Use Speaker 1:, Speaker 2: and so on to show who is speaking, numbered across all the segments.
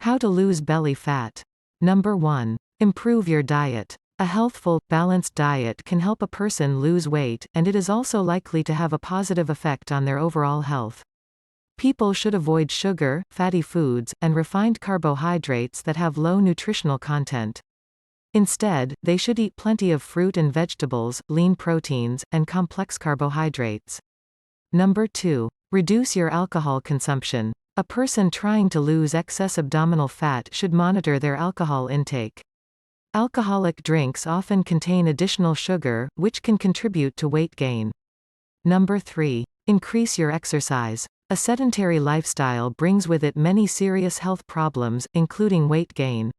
Speaker 1: How to lose belly fat. Number 1. Improve your diet. A healthful, balanced diet can help a person lose weight, and it is also likely to have a positive effect on their overall health. People should avoid sugar, fatty foods, and refined carbohydrates that have low nutritional content. Instead, they should eat plenty of fruit and vegetables, lean proteins, and complex carbohydrates. Number 2. Reduce your alcohol consumption. A person trying to lose excess abdominal fat should monitor their alcohol intake. Alcoholic drinks often contain additional sugar, which can contribute to weight gain. Number 3. Increase your exercise. A sedentary lifestyle brings with it many serious health problems, including weight gain.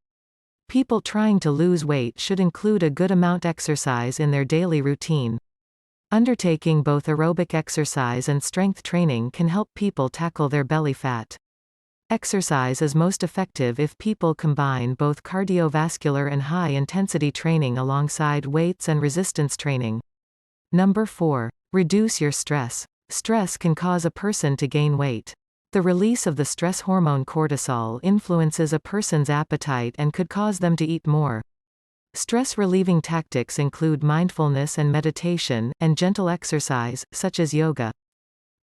Speaker 1: People trying to lose weight should include a good amount exercise in their daily routine. Undertaking both aerobic exercise and strength training can help people tackle their belly fat. Exercise is most effective if people combine both cardiovascular and high-intensity training alongside weights and resistance training. Number 4. Reduce your stress. Stress can cause a person to gain weight. The release of the stress hormone cortisol influences a person's appetite and could cause them to eat more. Stress-relieving tactics include mindfulness and meditation, and gentle exercise, such as yoga.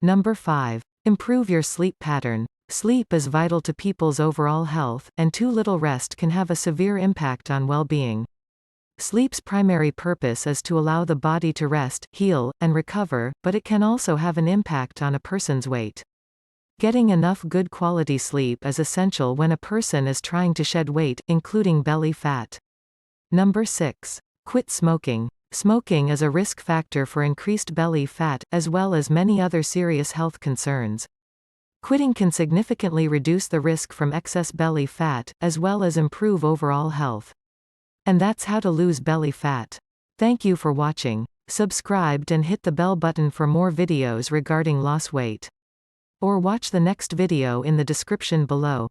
Speaker 1: Number 5. Improve your sleep pattern. Sleep is vital to people's overall health, and too little rest can have a severe impact on well-being. Sleep's primary purpose is to allow the body to rest, heal, and recover, but it can also have an impact on a person's weight. Getting enough good quality sleep is essential when a person is trying to shed weight, including belly fat. Number 6. Quit smoking. Smoking is a risk factor for increased belly fat, as well as many other serious health concerns. Quitting can significantly reduce the risk from excess belly fat, as well as improve overall health. And that's how to lose belly fat. Thank you for watching. Subscribe and hit the bell button for more videos regarding loss weight. Or watch the next video in the description below.